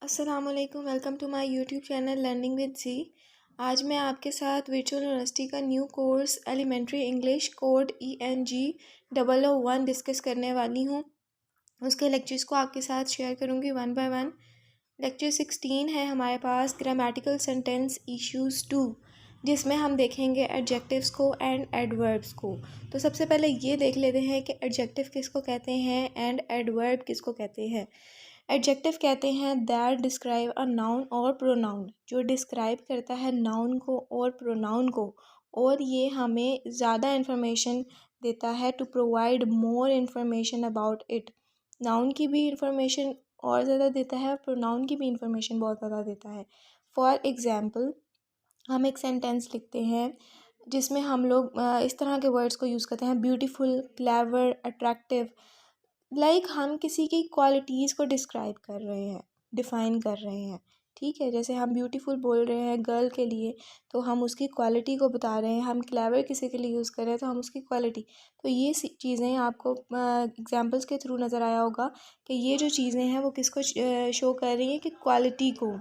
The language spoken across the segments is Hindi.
अस्सलामुअलैकुम, welcome to my YouTube channel learning with G. आज मैं आपके साथ वर्चुअल यूनिवर्सिटी का new course elementary English code ENG 001 discuss करने वाली हूँ। उसके लेक्चर्स को आपके साथ शेयर करूँगी वन बाय वन। लेक्चर 16 है हमारे पास ग्रामेटिकल सेंटेंस इश्यूज़ 2, जिसमें हम देखेंगे एडजेक्टिव्स को एंड एडवर्ब्स को। तो सबसे पहले ये देख लेते हैं कि एडजेक्टिव किसको कहते हैं एंड एडवर्ब किसको कहते हैं। एडजेक्टिव कहते हैं दैट डिस्क्राइब अ नाउन और प्रोनाउन, जो डिस्क्राइब करता है नाउन को और प्रोनाउन को, और ये हमें ज़्यादा इन्फॉर्मेशन देता है to provide more information about it. Noun की भी इंफॉर्मेशन और ज़्यादा देता है, प्रोनाउन की भी इंफॉर्मेशन बहुत ज़्यादा देता है। फॉर एग्ज़ाम्पल, हम एक सेंटेंस लिखते हैं जिसमें हम लोग इस तरह के वर्ड्स को यूज़ करते हैं: ब्यूटीफुल, क्लेवर, अट्रैक्टिव। हम किसी की क्वालिटीज़ को डिस्क्राइब कर रहे हैं, डिफ़ाइन कर रहे हैं। ठीक है, जैसे हम ब्यूटीफुल बोल रहे हैं गर्ल के लिए तो हम उसकी क्वालिटी को बता रहे हैं। हम क्लेवर किसी के लिए यूज़ कर रहे हैं तो हम उसकी क्वालिटी। तो ये चीज़ें आपको एग्जांपल्स के थ्रू नज़र आया होगा कि ये जो चीज़ें हैं वो किसको शो कर रही हैं, कि क्वालिटी को।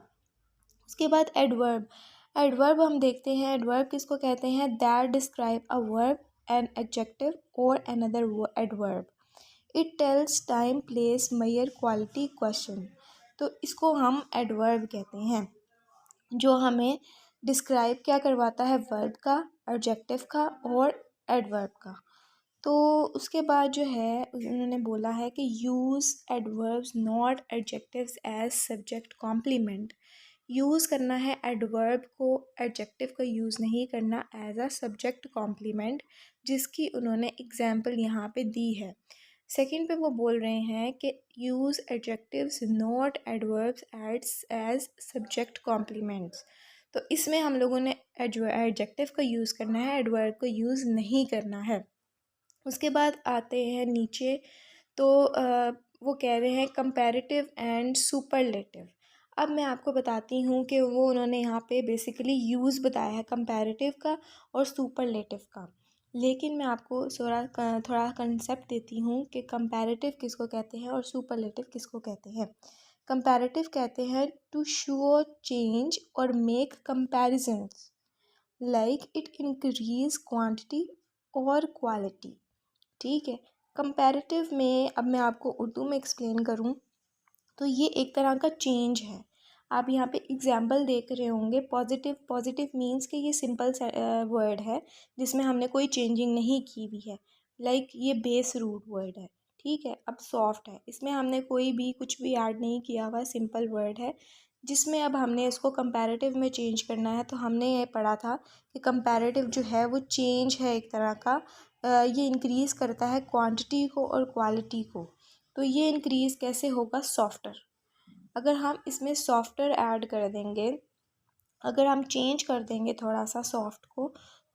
उसके बाद एडवर्ब। एडवर्ब हम देखते हैं, एडवर्ब किसको कहते हैं? That describe a verb, an adjective और another adverb. It tells time, place, manner, quality, question. तो इसको हम एडवर्ब कहते हैं, जो हमें डिस्क्राइब क्या करवाता है? वर्ब का, एडजेक्टिव का और एडवर्ब का। तो उसके बाद जो है उन्होंने बोला है कि use adverbs not adjectives as subject complement. Use करना है एडवर्ब को, एडजेक्टिव का यूज़ नहीं करना एज अ सब्जेक्ट कॉम्प्लीमेंट, जिसकी उन्होंने एग्जाम्पल यहाँ पे दी है। सेकंड पे वो बोल रहे हैं कि use adjectives not adverbs as subject complements. तो इसमें हम लोगों ने एडजेक्टिव का यूज़ करना है, एडवर्ब का यूज़ नहीं करना है। उसके बाद आते हैं नीचे, तो वो कह रहे हैं कंपैरेटिव एंड सुपरलेटिव। अब मैं आपको बताती हूँ कि वो उन्होंने यहाँ पे बेसिकली यूज़ बताया है कंपैरेटिव का और सुपरलेटिव का। लेकिन मैं आपको थोड़ा कंसेप्ट देती हूँ कि कंपैरेटिव किसको कहते हैं और सुपरलेटिव किसको कहते हैं। कंपैरेटिव कहते हैं टू शो चेंज और make comparisons, like it increase quantity और क्वालिटी। ठीक है, कंपैरेटिव में अब मैं आपको उर्दू में एक्सप्लेन करूँ तो ये एक तरह का चेंज है। आप यहाँ पे एग्जाम्पल देख रहे होंगे। पॉजिटिव, पॉजिटिव मीन्स कि ये सिंपल वर्ड है जिसमें हमने कोई चेंजिंग नहीं की हुई है। ये बेस रूट वर्ड है। ठीक है, अब सॉफ्ट है, इसमें हमने कोई भी कुछ भी ऐड नहीं किया हुआ, सिंपल वर्ड है जिसमें अब हमने इसको कंपैरेटिव में चेंज करना है। तो हमने ये पढ़ा था कि कंपैरेटिव जो है वो चेंज है एक तरह का। ये इंक्रीज़ करता है क्वांटिटी को और क्वालिटी को। तो ये इंक्रीज़ कैसे होगा? सॉफ्टर। अगर हम इसमें सॉफ्टर ऐड कर देंगे, अगर हम चेंज कर देंगे थोड़ा सा सॉफ्ट को,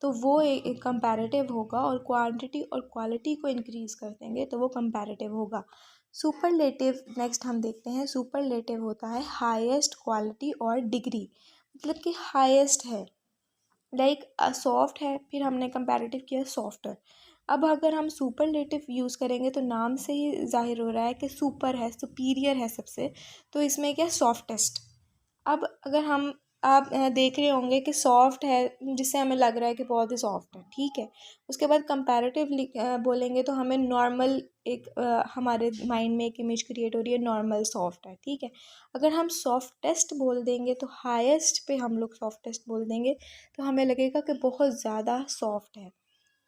तो वो एक कंपैरेटिव होगा, और क्वांटिटी और क्वालिटी को इंक्रीज़ कर देंगे तो वो कंपैरेटिव होगा। सुपरलेटिव नेक्स्ट हम देखते हैं। सुपरलेटिव होता है हाईएस्ट क्वालिटी और डिग्री, मतलब कि हाईएस्ट है। सॉफ्ट है, फिर हमने कंपैरेटिव किया सॉफ्टर। अब अगर हम सुपरलेटिव यूज़ करेंगे तो नाम से ही जाहिर हो रहा है कि सुपर है, सुपीरियर है सबसे। तो इसमें क्या? सॉफ्टेस्ट। अब अगर हम आप देख रहे होंगे कि सॉफ्ट है जिससे हमें लग रहा है कि बहुत ही सॉफ्ट है। ठीक है, उसके बाद कंपैरेटिव बोलेंगे तो हमें नॉर्मल एक हमारे माइंड में एक इमेज क्रिएट हो रही है, नॉर्मल सॉफ्ट है। ठीक है, अगर हम सॉफ्टेस्ट बोल देंगे तो हाईएस्ट पे हम लोग सॉफ्टेस्ट बोल देंगे तो हमें लगेगा कि बहुत ज़्यादा सॉफ्ट है।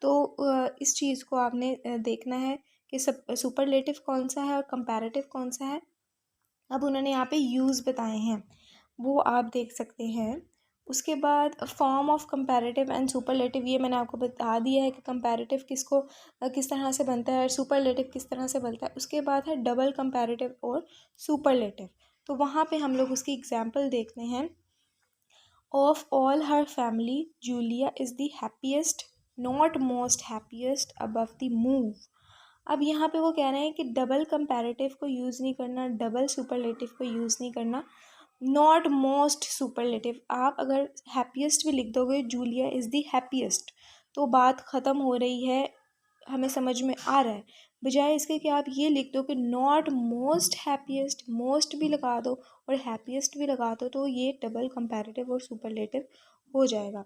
तो इस चीज़ को आपने देखना है कि सब सुपरलेटिव कौन सा है और कंपैरेटिव कौन सा है। अब उन्होंने यहाँ पे यूज़ बताए हैं, वो आप देख सकते हैं। उसके बाद form of comparative and superlative, ये मैंने आपको बता दिया है कि कंपैरेटिव किस तरह से बनता है और सुपरलेटिव किस तरह से बनता है। उसके बाद है डबल कंपैरेटिव और सुपरलेटिव। तो वहाँ पे हम लोग उसकी एग्जांपल देखते हैं। Of all her family Julia is the happiest, not most happiest, above the move. अब यहाँ पे वो कह रहे हैं कि डबल कंपैरेटिव को यूज़ नहीं करना, डबल सुपरलेटिव को यूज़ नहीं करना, नॉट मोस्ट सुपरलेटिव। आप अगर हैप्पीएस्ट भी लिख दोगे, जूलिया इज़ दी हैप्पीएस्ट, तो बात ख़त्म हो रही है, हमें समझ में आ रहा है। बजाय इसके कि आप ये लिख दो कि नॉट मोस्ट हैप्पीएस्ट, मोस्ट भी लगा दो और हैप्पीएस्ट भी लगा दो, तो ये डबल कंपैरेटिव और सुपरलेटिव हो जाएगा।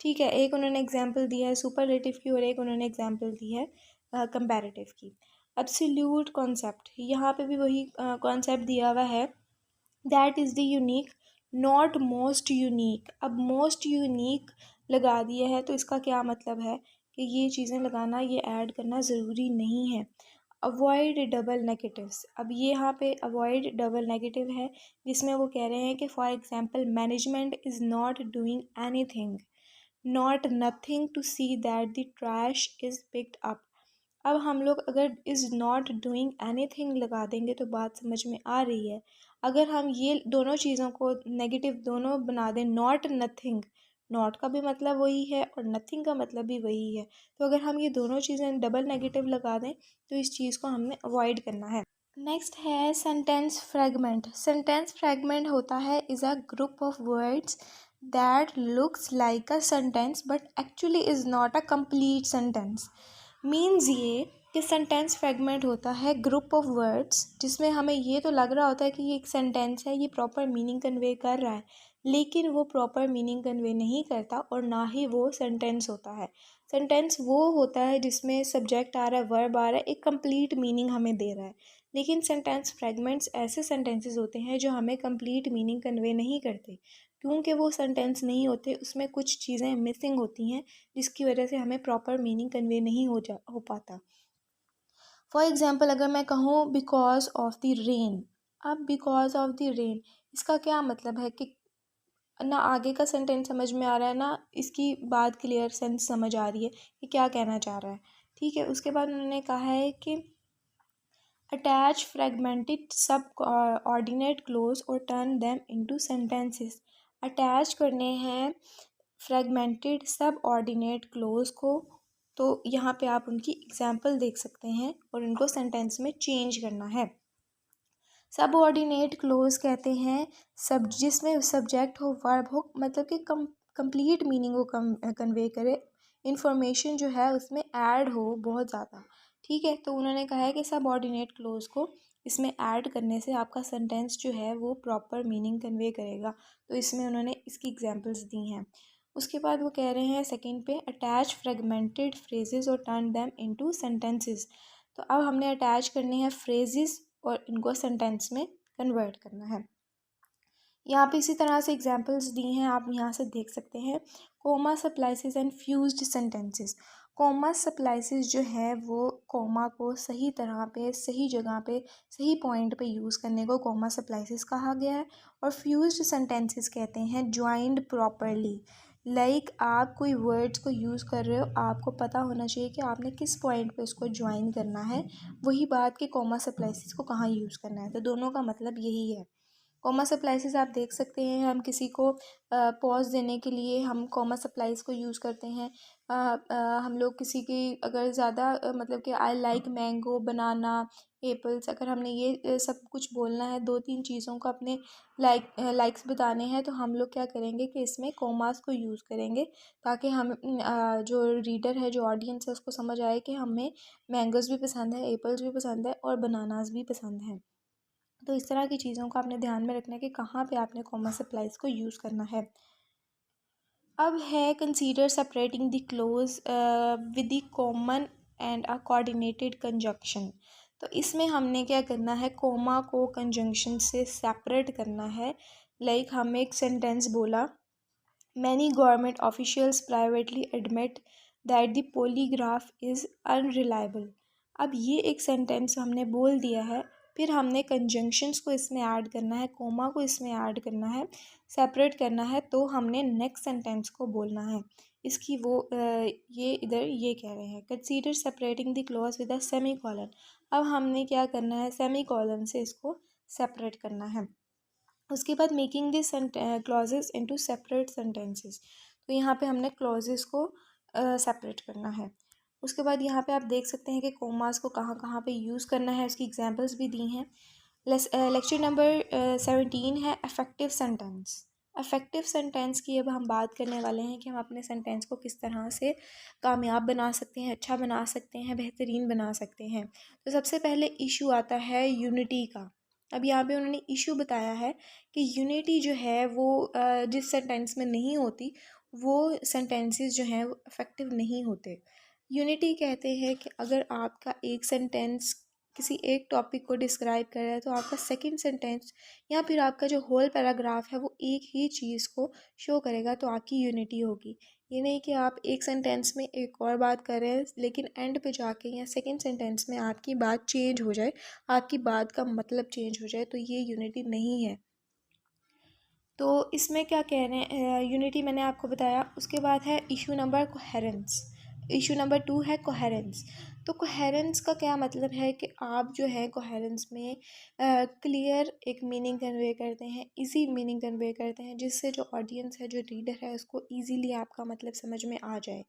ठीक है, एक उन्होंने एग्जांपल दिया है सुपरलेटिव की और एक उन्होंने एग्जांपल दी है कंपैरेटिव की। एब्सोल्यूट कॉन्सेप्ट, यहाँ पे भी वही कॉन्सेप्ट दिया हुआ है, that is the unique not most unique. अब मोस्ट यूनिक लगा दिया है तो इसका क्या मतलब है कि ये चीज़ें लगाना, ये ऐड करना ज़रूरी नहीं है। अवॉइड डबल नेगेटिव्स, अब ये यहाँ पे अवॉइड डबल नेगेटिव है जिसमें वो कह रहे हैं कि for example management is not doing anything, not nothing to see that the trash is picked up. अब हम लोग अगर इज़ नॉट डूइंग एनीथिंग लगा देंगे तो बात समझ में आ रही है। अगर हम ये दोनों चीज़ों को नेगेटिव दोनों बना दें, नॉट नथिंग, नॉट का भी मतलब वही है और नथिंग का मतलब भी वही है, तो अगर हम ये दोनों चीज़ें डबल नेगेटिव लगा दें तो इस चीज़ को हमने अवॉइड करना है। नेक्स्ट है सेंटेंस फ्रेगमेंट। सेंटेंस फ्रेगमेंट होता है is a group of words that looks like a sentence but actually is not a complete sentence. Means ये कि सेंटेंस फ्रेगमेंट होता है ग्रुप ऑफ वर्ड्स जिसमें हमें ये तो लग रहा होता है कि ये एक सेंटेंस है, ये प्रॉपर मीनिंग कन्वे कर रहा है, लेकिन वो प्रॉपर मीनिंग कन्वे नहीं करता और ना ही वो सेंटेंस होता है। सेंटेंस वो होता है जिसमें सब्जेक्ट आ रहा है, वर्ब आ रहा है, एक कंप्लीट मीनिंग हमें दे रहा है। लेकिन सेंटेंस फ्रेगमेंट्स ऐसे सेंटेंसेस होते हैं जो हमें कंप्लीट मीनिंग कन्वे नहीं करते, क्योंकि वो सेंटेंस नहीं होते, उसमें कुछ चीज़ें मिसिंग होती हैं जिसकी वजह से हमें प्रॉपर मीनिंग कन्वे नहीं हो पाता। फॉर एग्ज़ाम्पल अगर मैं कहूँ बिकॉज ऑफ द रेन, अब बिकॉज ऑफ द रेन इसका क्या मतलब है कि ना आगे का सेंटेंस समझ में आ रहा है ना इसकी बात क्लियर सेंस समझ आ रही है कि क्या कहना चाह रहा है। ठीक है, उसके बाद उन्होंने कहा है कि अटैच फ्रेगमेंटेड सब ऑर्डिनेट क्लोज और turn them into sentences. Attach करने हैं फ्रेगमेंटेड सब ऑर्डिनेट क्लोज को, तो यहाँ पे आप उनकी एग्जाम्पल देख सकते हैं और इनको सेंटेंस में चेंज करना है। सब ऑर्डिनेट क्लोज कहते हैं सब जिसमें सब्जेक्ट हो, वर्ब हो, मतलब कि कंप्लीट मीनिंग को कन्वे करे, इंफॉर्मेशन जो है उसमें ऐड हो बहुत ज़्यादा। ठीक है, तो उन्होंने कहा है कि सब ऑर्डिनेट क्लोज को इसमें ऐड करने से आपका सेंटेंस जो है वो प्रॉपर मीनिंग कन्वे करेगा, तो इसमें उन्होंने इसकी एग्जांपल्स दी हैं। उसके बाद वो कह रहे हैं सेकंड पे अटैच फ्रेगमेंटेड फ्रेजेस और टर्न देम इनटू सेंटेंसेस। तो अब हमने अटैच करने हैं फ्रेजेस और इनको सेंटेंस में कन्वर्ट करना है। यहाँ पे इसी तरह से एग्जांपल्स दी हैं, आप यहाँ से देख सकते हैं। Comma splices and fused sentences. Comma splices जो है वो कोमा को सही तरह पे, सही जगह पे, सही पॉइंट पे यूज़ करने को कोमा सप्लाइसेस कहा गया है। और फ्यूज्ड सेंटेंसेस कहते हैं ज्वाइंड प्रॉपरली। लाइक आप कोई वर्ड्स को यूज़ कर रहे हो, आपको पता होना चाहिए कि आपने किस पॉइंट पे उसको ज्वाइन करना है, वही बात कि कोमा सप्लाइसेस को कहाँ यूज़ करना है, तो दोनों का मतलब यही है। कॉमा सप्लाइसेस आप देख सकते हैं, हम किसी को पॉज देने के लिए हम कॉमा सप्लाइज को यूज़ करते हैं। हम लोग किसी की अगर ज़्यादा मतलब कि I like mango, banana, apples, अगर हमने ये सब कुछ बोलना है, दो तीन चीज़ों को अपने लाइक्स बताने हैं, तो हम लोग क्या करेंगे कि इसमें कॉमास को यूज़ करेंगे ताकि हम जो रीडर है, जो ऑडियंस है, उसको समझ आए कि हमें मैंगोज़ भी पसंद है, एप्पल्स भी पसंद है और बनानास भी पसंद हैं। तो इस तरह की चीज़ों को आपने ध्यान में रखना है कि कहाँ पे आपने कॉमा सप्लाइज को यूज़ करना है। अब है consider separating the close with the common and a coordinated conjunction. तो इसमें हमने क्या करना है, कोमा को कंजंक्शन से सेपरेट करना है। लाइक हमने एक सेंटेंस बोला, many government officials privately admit that the polygraph is unreliable. अब ये एक सेंटेंस हमने बोल दिया है, फिर हमने कंजंक्शंस को इसमें ऐड करना है, कोमा को इसमें ऐड करना है, सेपरेट करना है, तो हमने नेक्स्ट सेंटेंस को बोलना है। इसकी वो ये इधर ये कह रहे हैं consider separating the clause with a semi colon. अब हमने क्या करना है, सेमी कॉलन से इसको सेपरेट करना है। उसके बाद making this clauses into separate sentences, तो यहाँ पे हमने क्लॉजेस को सेपरेट करना है। उसके बाद यहाँ पे आप देख सकते हैं कि कोमास को कहाँ कहाँ पे यूज़ करना है, उसकी एग्जांपल्स भी दी हैं। लेक्चर नंबर 17 है अफेक्टिव सेंटेंस। अफेक्टिव सेंटेंस की अब हम बात करने वाले हैं कि हम अपने सेंटेंस को किस तरह से कामयाब बना सकते हैं, अच्छा बना सकते हैं, बेहतरीन बना सकते हैं। तो सबसे पहले इशू आता है यूनिटी का। अब यहाँ पे उन्होंने इशू बताया है कि यूनिटी जो है वो जिस सेंटेंस में नहीं होती वो सेंटेंसेस जो हैं वो इफ़ेक्टिव नहीं होते। यूनिटी कहते हैं कि अगर आपका एक सेंटेंस किसी एक टॉपिक को डिस्क्राइब कर रहा है तो आपका सेकंड सेंटेंस या फिर आपका जो होल पैराग्राफ है वो एक ही चीज़ को शो करेगा, तो आपकी यूनिटी होगी। ये नहीं कि आप एक सेंटेंस में एक और बात कर रहे हैं लेकिन एंड पे जाके या सेकंड सेंटेंस में आपकी बात चेंज हो जाए, आपकी बात का मतलब चेंज हो जाए, तो ये यूनिटी नहीं है। तो इसमें क्या कह रहे हैं, यूनिटी मैंने आपको बताया। उसके बाद है issue number coherence. Issue number 2 है कोहेरेंस। तो कोहेरेंस का क्या मतलब है कि आप जो है कोहेरेंस में क्लियर एक मीनिंग कन्वे करते हैं, इजी मीनिंग कन्वे करते हैं, जिससे जो ऑडियंस है, जो रीडर है, उसको ईजीली आपका मतलब समझ में आ जाए।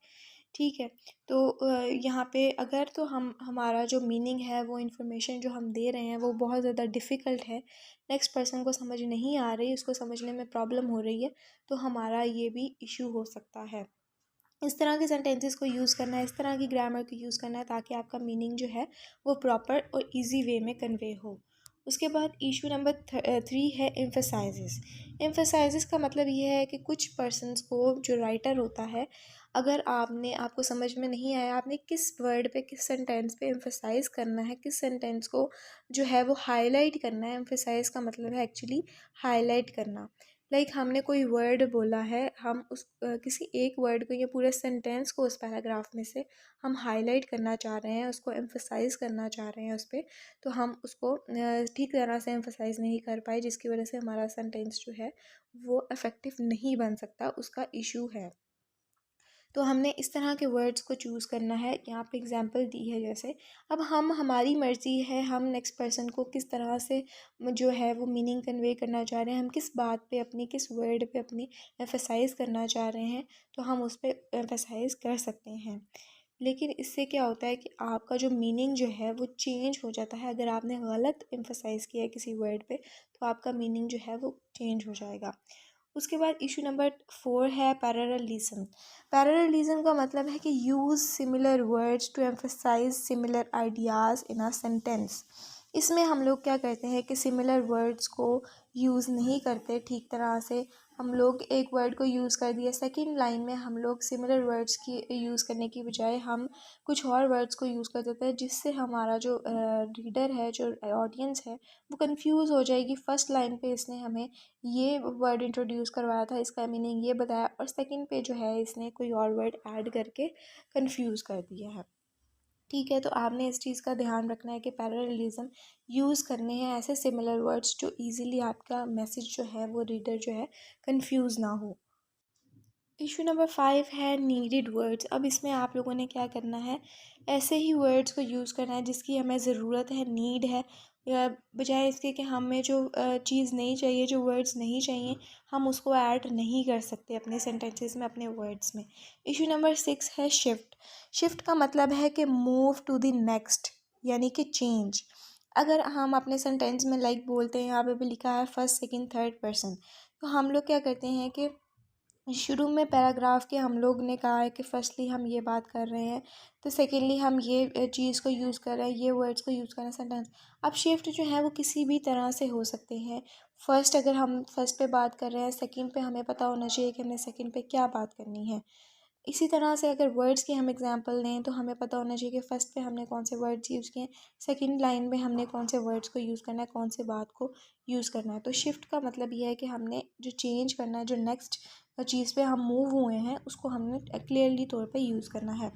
ठीक है। तो यहाँ पे अगर तो हम हमारा जो मीनिंग है, वो इन्फॉर्मेशन जो हम दे रहे हैं वो बहुत ज़्यादा डिफ़िकल्ट है, नेक्स्ट पर्सन को समझ नहीं आ रही, उसको समझने में प्रॉब्लम हो रही है, तो हमारा ये भी इशू हो सकता है। इस तरह के सेंटेंसेस को यूज़ करना है, इस तरह की ग्रामर को यूज़ करना है ताकि आपका मीनिंग जो है वो प्रॉपर और इजी वे में कन्वे हो। उसके बाद इशू नंबर 3 है एम्फसाइजेस। एम्फसाइजेस का मतलब ये है कि कुछ पर्सन्स को, जो राइटर होता है, अगर आपको समझ में नहीं आया आपने किस वर्ड पे, किस सेंटेंस पे एम्फसाइज करना है, किस सेंटेंस को जो है वो हाईलाइट करना है। एम्फसाइज का मतलब है एक्चुअली हाईलाइट करना। हमने कोई वर्ड बोला है, हम उस किसी एक वर्ड को या पूरे सेंटेंस को उस पैराग्राफ में से हम हाईलाइट करना चाह रहे हैं, उसको एम्फसाइज करना चाह रहे हैं उस पर, तो हम उसको ठीक तरह से एम्फसाइज नहीं कर पाए, जिसकी वजह से हमारा सेंटेंस जो है वो इफ़ेक्टिव नहीं बन सकता, उसका इशू है। तो हमने इस तरह के वर्ड्स को चूज़ करना है। यहाँ पे एग्जांपल दी है जैसे, अब हमारी मर्ज़ी है हम नेक्स्ट पर्सन को किस तरह से जो है वो मीनिंग कन्वे करना चाह रहे हैं, हम किस बात पे अपनी, किस वर्ड पे अपनी एम्फसाइज़ करना चाह रहे हैं, तो हम उस पर एम्फसाइज़ कर सकते हैं। लेकिन इससे क्या होता है कि आपका जो मीनिंग जो है वो चेंज हो जाता है। अगर आपने गलत एम्फसाइज़ किया है किसी वर्ड पे, तो आपका मीनिंग जो है वो चेंज हो जाएगा। उसके बाद इशू नंबर 4 है पैरेललिज्म। पैरेललिज्म का मतलब है कि use similar words to emphasize similar ideas in a sentence. इसमें हम लोग क्या करते हैं कि सिमिलर वर्ड्स को यूज़ नहीं करते ठीक तरह से। हम लोग एक वर्ड को यूज़ कर दिया, सेकंड लाइन में हम लोग सिमिलर वर्ड्स की यूज़ करने की बजाय हम कुछ और वर्ड्स को यूज़ कर देते हैं, जिससे हमारा जो रीडर है, जो ऑडियंस है, वो कंफ्यूज हो जाएगी। फर्स्ट लाइन पे इसने हमें ये वर्ड इंट्रोड्यूस करवाया था, इसका मीनिंग ये बताया, और सेकंड पे जो है इसने कोई और वर्ड ऐड करके कंफ्यूज कर दिया है। ठीक है। तो आपने इस चीज़ का ध्यान रखना है कि पैरेललिज्म यूज़ करने हैं ऐसे सिमिलर वर्ड्स जो इजीली आपका मैसेज जो है वो रीडर जो है कंफ्यूज ना हो। इशू नंबर 5 है नीडेड वर्ड्स। अब इसमें आप लोगों ने क्या करना है, ऐसे ही वर्ड्स को यूज़ करना है जिसकी हमें ज़रूरत है, नीड है, या बजाय इसके कि हमें जो चीज़ नहीं चाहिए, जो वर्ड्स नहीं चाहिए, हम उसको ऐड नहीं कर सकते अपने सेंटेंसेस में, अपने वर्ड्स में। इशू नंबर 6 है शिफ्ट। शिफ्ट का मतलब है कि मूव टू द नेक्स्ट, यानी कि चेंज। अगर हम अपने सेंटेंस में बोलते हैं, यहाँ पे भी लिखा है फर्स्ट सेकंड थर्ड पर्सन, तो हम लोग क्या करते हैं कि शुरू में पैराग्राफ के हम लोग ने कहा है कि फर्स्टली हम ये बात कर रहे हैं, तो सेकेंडली हम ये चीज़ को यूज़ कर रहे हैं, ये वर्ड्स को यूज़ कर रहे हैं सेंटेंस। अब शिफ्ट जो है वो किसी भी तरह से हो सकते हैं। फर्स्ट, अगर हम फर्स्ट पे बात कर रहे हैं, सेकंड पे हमें पता होना चाहिए कि हमने सेकंड पे क्या बात करनी है। इसी तरह से अगर वर्ड्स की हम एग्जांपल लें तो हमें पता होना चाहिए कि फ़र्स्ट पे हमने कौन से वर्ड्स यूज़ किए हैं, सेकंड लाइन में हमने कौन से वर्ड्स को यूज़ करना है, कौन से बात को यूज़ करना है। तो शिफ्ट का मतलब ये है कि हमने जो चेंज करना है, जो नेक्स्ट चीज़ पे हम मूव हुए हैं, उसको हमने क्लियरली तौर पे यूज़ करना है।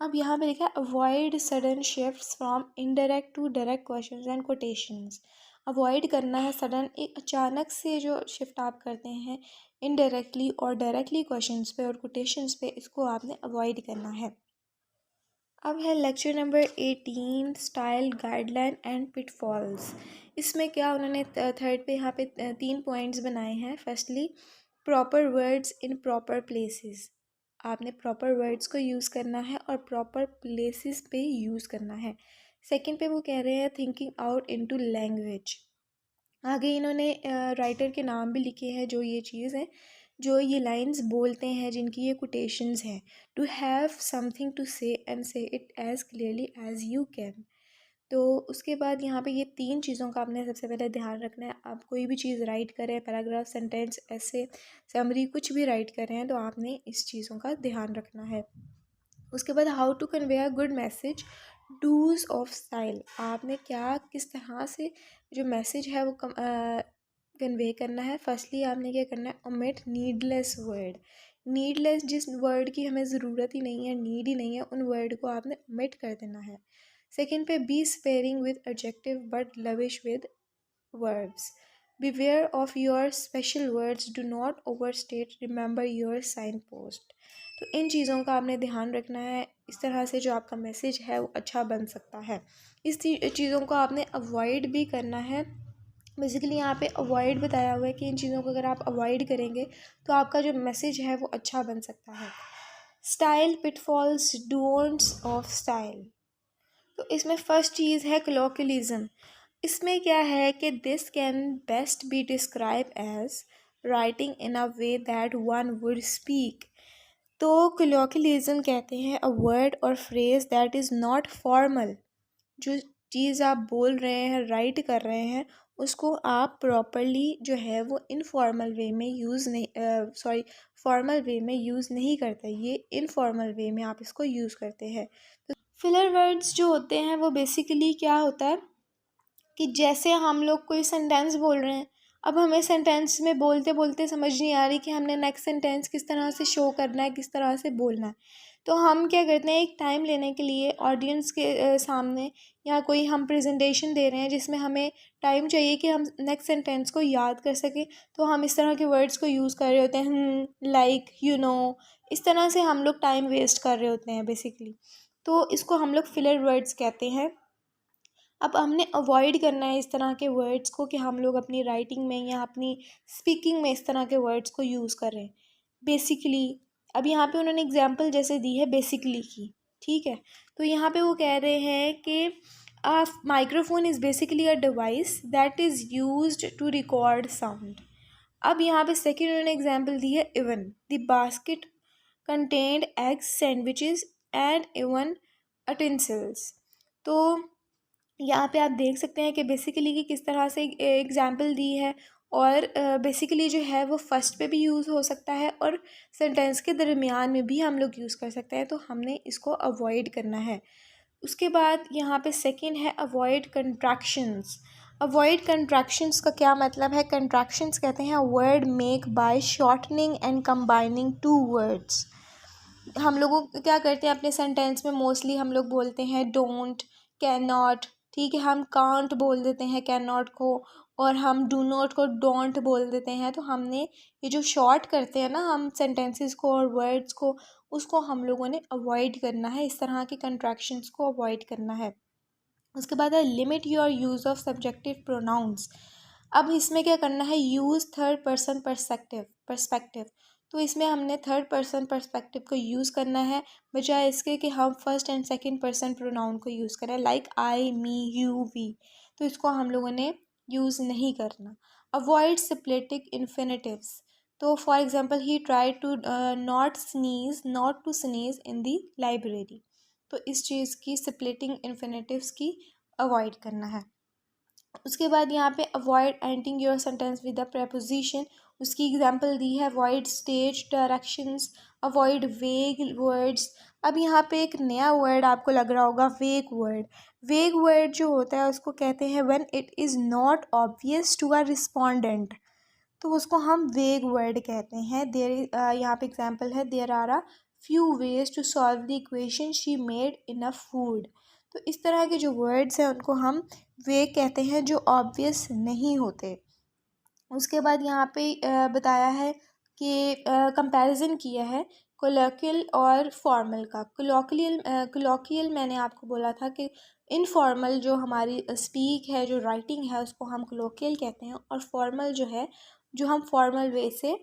अब यहाँ पे लिखा है avoid sudden shifts from indirect to direct questions and quotations. Avoid करना है सडन, एक अचानक से जो शिफ्ट आप करते हैं इनडायरेक्टली और डायरेक्टली क्वेश्चंस पे और कोटेशंस पे, इसको आपने अवॉइड करना है। अब है lecture number 18 style guideline and pitfalls. इसमें क्या उन्होंने थर्ड पे यहाँ पे 3 पॉइंट्स बनाए हैं। Firstly, proper words in proper places. आपने प्रॉपर वर्ड्स को यूज़ करना है और प्रॉपर प्लेसेस पे यूज़ करना है। सेकंड पे वो कह रहे हैं थिंकिंग आउट इनटू लैंग्वेज। आगे इन्होंने राइटर के नाम भी लिखे हैं, जो ये चीज़ है, जो ये लाइंस बोलते हैं, जिनकी ये कोटेशंस हैं। टू हैव समथिंग टू से एंड से it as clearly as you can. तो उसके बाद यहाँ पे ये 3 चीज़ों का आपने सबसे पहले ध्यान रखना है। आप कोई भी चीज़ राइट करें, पैराग्राफ, सेंटेंस, ऐसे, समरी, कुछ भी राइट कर रहे हैं तो आपने इस चीज़ों का ध्यान रखना है। उसके बाद how to convey a good message, dos of style. आपने क्या, किस तरह से जो मैसेज है वो कन्वे करना है। फर्स्टली आपने क्या करना है, ओमिट नीडलेस वर्ड। नीडलेस, जिस वर्ड की हमें ज़रूरत ही नहीं है, नीड ही नहीं है, उन वर्ड को आपने ओमिट कर देना है। सेकेंड पे, be sparing with adjective but lavish with verbs. Beware of your special words, do not overstate, remember your signpost। तो इन चीज़ों का आपने ध्यान रखना है, इस तरह से जो आपका मैसेज है वो अच्छा बन सकता है। इस चीज़ों को आपने अवॉइड भी करना है। बेसिकली यहाँ पे अवॉइड बताया हुआ है कि इन चीज़ों को अगर आप अवॉइड करेंगे तो आपका जो मैसेज है वो अच्छा बन सकता है। Style pitfalls, don'ts of style. तो इसमें फर्स्ट चीज़ है कलोक्यलिज्म। इसमें क्या है कि this can best be describe as writing in a way that one would speak. तो कलोक्यलिज्म कहते हैं अ वर्ड और phrase that is not formal. जो चीज़ आप बोल रहे हैं, राइट कर रहे हैं, उसको आप प्रॉपरली जो है वो इनफॉर्मल वे में यूज़ नहीं, फॉर्मल वे में यूज़ नहीं करते, ये इनफॉर्मल वे में आप इसको यूज़ करते हैं। तो फिलर वर्ड्स जो होते हैं वो बेसिकली क्या होता है कि जैसे हम लोग कोई सेंटेंस बोल रहे हैं, अब हमें सेंटेंस में बोलते बोलते समझ नहीं आ रही कि हमने नेक्स्ट सेंटेंस किस तरह से शो करना है, किस तरह से बोलना है। तो हम क्या करते हैं, एक टाइम लेने के लिए ऑडियंस के सामने, या कोई हम प्रेजेंटेशन दे रहे हैं जिसमें हमें टाइम चाहिए कि हम नेक्स्ट सेंटेंस को याद कर सकें, तो हम इस तरह के वर्ड्स को यूज़ कर रहे होते हैं, लाइक, यू नो। इस तरह से हम लोग टाइम वेस्ट कर रहे होते हैं बेसिकली। तो इसको हम लोग फिलर वर्ड्स कहते हैं। अब हमने अवॉइड करना है इस तरह के वर्ड्स को कि हम लोग अपनी राइटिंग में या अपनी स्पीकिंग में इस तरह के वर्ड्स को यूज़ करें। बेसिकली, अब यहाँ पे उन्होंने एग्जांपल जैसे दी है बेसिकली की, ठीक है। तो यहाँ पे वो कह रहे हैं कि a microphone is basically a device that is used to record sound. अब यहाँ पे सेकेंड उन्होंने एग्जांपल दी है even the basket contained eggs, sandwiches and even utensils. तो यहाँ पे आप देख सकते हैं कि बेसिकली कि किस तरह से एग्जाम्पल दी है, और बेसिकली जो है वो फर्स्ट पे भी यूज़ हो सकता है और सेंटेंस के दरमियान में भी हम लोग यूज़ कर सकते हैं, तो हमने इसको अवॉइड करना है। उसके बाद यहाँ पे सेकंड है अवॉइड कंट्रैक्शंस। अवॉइड कंट्रैक्शंस का क्या मतलब है? कंट्रैक्शंस कहते हैं word make by shortening and combining two words. हम लोगों क्या करते हैं अपने सेंटेंस में, मोस्टली हम लोग बोलते हैं डोंट, कैन नॉट, ठीक है, हम कांट बोल देते हैं कैन नॉट को, और हम डू नॉट को डोंट बोल देते हैं। तो हमने ये जो शॉर्ट करते हैं ना हम सेंटेंसेस को और वर्ड्स को, उसको हम लोगों ने अवॉइड करना है, इस तरह के कंट्रैक्शंस को अवॉइड करना है। उसके बाद है limit your use of subjective pronouns. अब इसमें क्या करना है, यूज़ थर्ड पर्सन पर्सपेक्टिव। तो इसमें हमने थर्ड पर्सन पर्सपेक्टिव को यूज़ करना है, बजाय इसके कि हम first and second person pronoun को यूज़ करें, like I, me, you, we. तो इसको हम लोगों ने यूज़ नहीं करना। Avoid split infinitives. तो for example he try to not to sneeze in the library. तो इस चीज़ की स्प्लिटिंग इन्फिनेटिव्स की अवॉइड करना है। उसके बाद यहाँ पे avoid ending your sentence with a preposition. उसकी एग्जांपल दी है अवॉइड स्टेज डायरेक्शंस, अवॉइड वेग वर्ड्स। अब यहाँ पे एक नया वर्ड आपको लग रहा होगा, वेग वर्ड। वेग वर्ड जो होता है उसको कहते हैं when it is not obvious to a respondent, तो उसको हम वेग वर्ड कहते हैं। देयर यहाँ पे एग्जांपल है, there are a few ways to solve the equation she made enough food. तो इस तरह के जो वर्ड्स हैं उनको हम वेग कहते हैं, जो ऑब्वियस नहीं होते। उसके बाद यहाँ पे बताया है कि कंपैरिजन किया है कोलोकियल और फॉर्मल का। कोलोकियल मैंने आपको बोला था कि इनफॉर्मल जो हमारी स्पीक है, जो राइटिंग है, उसको हम कोलोकियल कहते हैं, और फॉर्मल जो है, जो हम फॉर्मल वे से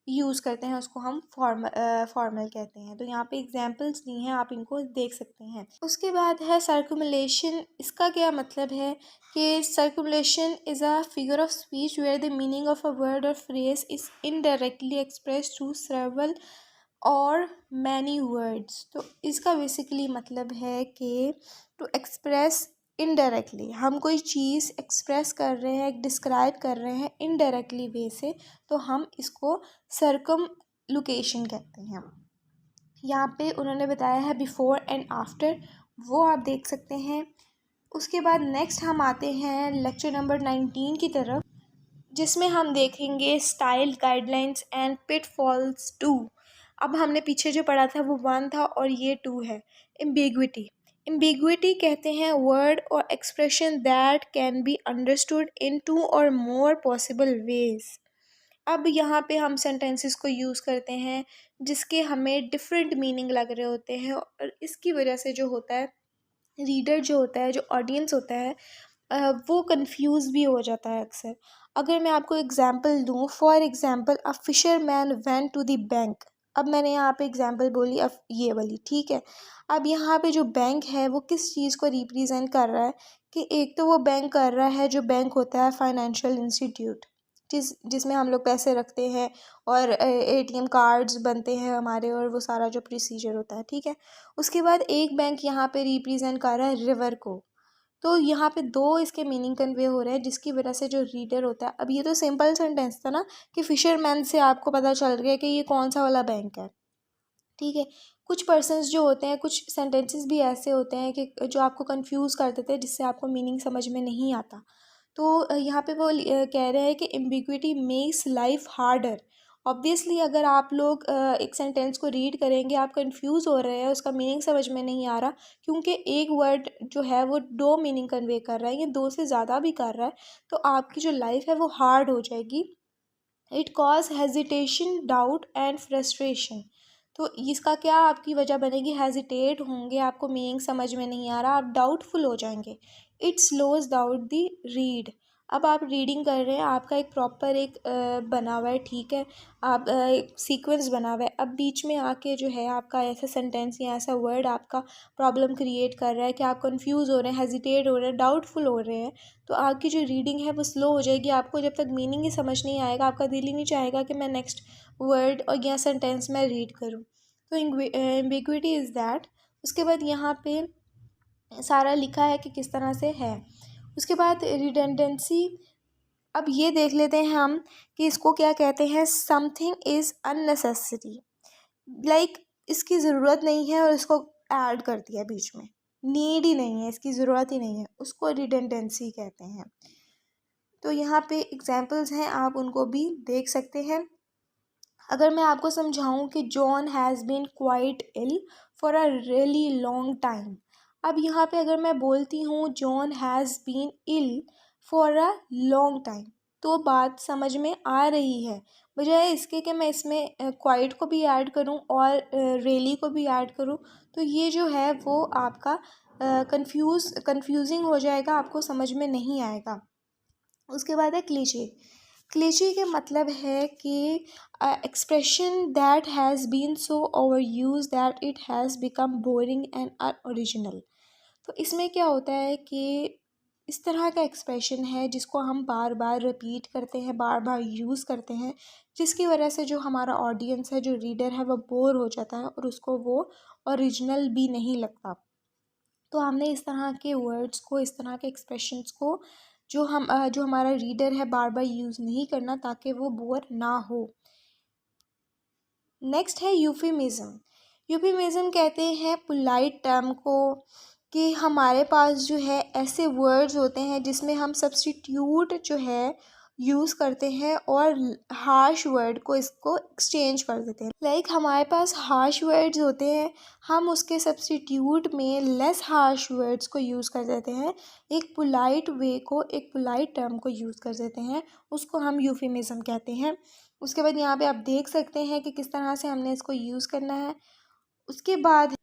यूज़ करते हैं उसको हम फॉर्मल कहते हैं। तो यहाँ पे एग्जांपल्स दी हैं, आप इनको देख सकते हैं। उसके बाद है सर्कुमुलेशन। इसका क्या मतलब है कि circumlocution is a figure of speech where the meaning of a word और phrase is indirectly express through several और मैनी वर्ड्स। तो इसका बेसिकली मतलब है कि टू एक्सप्रेस इनडायरेक्टली, हम कोई चीज़ एक्सप्रेस कर रहे हैं, डिस्क्राइब कर रहे हैं इनडायरेक्टली वे से, तो हम इसको सर्कमलोकेशन कहते हैं। यहाँ पे उन्होंने बताया है बिफोर एंड आफ्टर, वो आप देख सकते हैं। उसके बाद नेक्स्ट हम आते हैं लेक्चर नंबर 19 की तरफ, जिसमें हम देखेंगे स्टाइल गाइडलाइंस एंड पिटफॉल्स 2। अब हमने पीछे जो पढ़ा था वो 1 था और ये 2 है। एम्बिग्विटी। एम्बिग्विटी कहते हैं वर्ड और expression that can be understood in 2 और मोर पॉसिबल वेज। अब यहाँ पे हम सेंटेंसेस को यूज़ करते हैं जिसके हमें डिफरेंट मीनिंग लग रहे होते हैं, और इसकी वजह से जो होता है, रीडर जो होता है, जो ऑडियंस होता है, वो कंफ्यूज भी हो जाता है अक्सर। अगर मैं आपको एग्जांपल दूँ, for example a fisherman went to the bank. अब मैंने यहाँ पे एग्जांपल बोली, अब ये वाली, ठीक है। अब यहाँ पे जो बैंक है वो किस चीज़ को रिप्रेजेंट कर रहा है, कि एक तो वो बैंक कर रहा है, जो बैंक होता है फाइनेंशियल इंस्टीट्यूट, जिसमें हम लोग पैसे रखते हैं और एटीएम कार्ड्स बनते हैं हमारे, और वो सारा जो प्रोसीजर होता है, ठीक है। उसके बाद एक बैंक यहाँ पे रिप्रेजेंट कर रहा है रिवर को। तो यहाँ पे दो इसके मीनिंग कन्वे हो रहे हैं, जिसकी वजह से जो रीडर होता है, अब ये तो सिंपल सेंटेंस था ना कि फिशरमैन से आपको पता चल गया कि ये कौन सा वाला बैंक है, ठीक है। कुछ पर्सन्स जो होते हैं, कुछ सेंटेंसेस भी ऐसे होते हैं कि जो आपको कंफ्यूज कर देते हैं, जिससे आपको मीनिंग समझ में नहीं आता। तो यहाँ पे वो कह रहे हैं कि ambiguity makes life harder. Obviously अगर आप लोग एक सेंटेंस को रीड करेंगे, आप कंफ्यूज हो रहे हैं, उसका मीनिंग समझ में नहीं आ रहा, क्योंकि एक वर्ड जो है वो दो मीनिंग कन्वे कर रहा है, या दो से ज़्यादा भी कर रहा है, तो आपकी जो लाइफ है वो हार्ड हो जाएगी। It cause hesitation, doubt and frustration. तो इसका क्या आपकी वजह बनेगी, हेजिटेट होंगे, आपको मीनिंग समझ में नहीं आ रहा, आप डाउटफुल हो जाएंगे। It slows down the read. अब आप रीडिंग कर रहे हैं, आपका एक प्रॉपर एक बना हुआ है, ठीक है, आप एक सीक्वेंस बना हुआ है। अब बीच में आके जो है आपका ऐसा सेंटेंस या ऐसा वर्ड आपका प्रॉब्लम क्रिएट कर रहा है कि आप कंफ्यूज हो रहे हैं, हेजिटेट हो रहे हैं, डाउटफुल हो रहे हैं, तो आपकी जो रीडिंग है वो स्लो हो जाएगी। आपको जब तक मीनिंग ही समझ नहीं आएगा, आपका दिल ही नहीं चाहेगा कि मैं नेक्स्ट वर्ड और या सेंटेंस में रीड करूँ। तो एम्बिग्विटी इज़ दैट। उसके बाद यहाँ पे सारा लिखा है कि किस तरह से है। उसके बाद रिडंडेंसी। अब ये देख लेते हैं हम कि इसको क्या कहते हैं। समथिंग इज़ अननेसेसरी, लाइक इसकी ज़रूरत नहीं है और इसको ऐड कर दिया बीच में, नीड ही नहीं है, इसकी ज़रूरत ही नहीं है, उसको रिडंडेंसी कहते हैं। तो यहाँ पे एग्जांपल्स हैं, आप उनको भी देख सकते हैं। अगर मैं आपको समझाऊं कि John has been quite ill for a really long time. अब यहाँ पे अगर मैं बोलती हूँ John has been ill for a long time, तो बात समझ में आ रही है, बजाय इसके कि मैं इसमें क्वाइट को भी ऐड करूँ और रियली को भी ऐड करूँ, तो ये जो है वो आपका कंफ्यूजिंग हो जाएगा, आपको समझ में नहीं आएगा। उसके बाद है क्लीशे। क्लीशे के मतलब है कि expression that has been so over use that it has become boring and unoriginal. तो इसमें क्या होता है कि इस तरह का एक्सप्रेशन है जिसको हम बार बार रिपीट करते हैं, बार बार यूज़ करते हैं, जिसकी वजह से जो हमारा ऑडियंस है, जो रीडर है, वो बोर हो जाता है और उसको वो ओरिजिनल भी नहीं लगता। तो हमने इस तरह के वर्ड्स को, इस तरह के एक्सप्रेशंस को जो हमारा रीडर है बार बार यूज़ नहीं करना, ताकि वो बोर ना हो। नेक्स्ट है यूफेमिज्म। यूफेमिज्म कहते हैं पोलाइट टर्म को, कि हमारे पास जो है ऐसे वर्ड्स होते हैं जिसमें हम सब्स्टिट्यूट जो है यूज़ करते हैं और हार्श वर्ड को इसको एक्सचेंज कर देते हैं। लाइक हमारे पास हार्श वर्ड्स होते हैं, हम उसके सब्स्टिट्यूट में लेस हार्श वर्ड्स को यूज़ कर देते हैं, एक पोलाइट वे को, एक पोलाइट टर्म को यूज़ कर देते हैं, उसको हम यूफेमिज्म कहते हैं। उसके बाद यहाँ पे आप देख सकते हैं कि किस तरह से हमने इसको यूज़ करना है। उसके बाद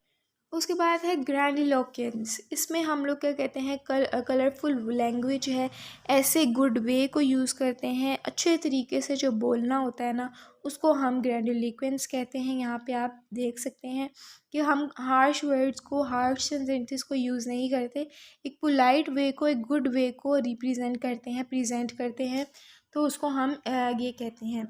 उसके बाद है ग्रैंडिलोक्वेंस। इसमें हम लोग क्या कहते हैं, कलरफुल लैंग्वेज है, ऐसे गुड वे को यूज़ करते हैं, अच्छे तरीके से जो बोलना होता है ना उसको हम ग्रैंडिलोक्वेंस कहते हैं। यहाँ पे आप देख सकते हैं कि हम हार्श वर्ड्स को, हार्श सेंटेंसेस को यूज़ नहीं करते, एक पोलाइट वे को, एक गुड वे को रिप्रेजेंट करते हैं, प्रेजेंट करते हैं, तो उसको हम ये कहते हैं।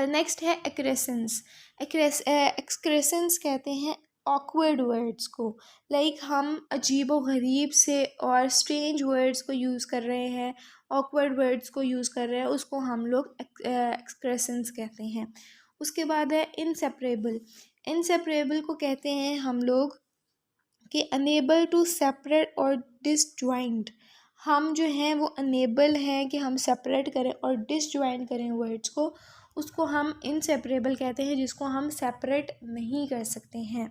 नेक्स्ट है एक्रेसेंस। एक्सक्रेसेंस कहते हैं ऑकवर्ड वर्ड्स को, लाइक हम अजीबो गरीब से और स्ट्रेंज वर्ड्स को यूज़ कर रहे हैं, ऑकवर्ड वर्ड्स को यूज़ कर रहे हैं, उसको हम लोग एक्सक्रेसेंस कहते हैं। उसके बाद है इनसेपरेबल। इनसेपरेबल को कहते हैं हम लोग कि अनेबल टू सेपरेट और डिसजॉइंट। हम जो हैं वो अनेबल हैं कि हम सेपरेट करें और डिसजॉइंट करें वर्ड्स को, उसको हम इनसेपरेबल कहते हैं, जिसको हम सेपरेट नहीं कर सकते हैं।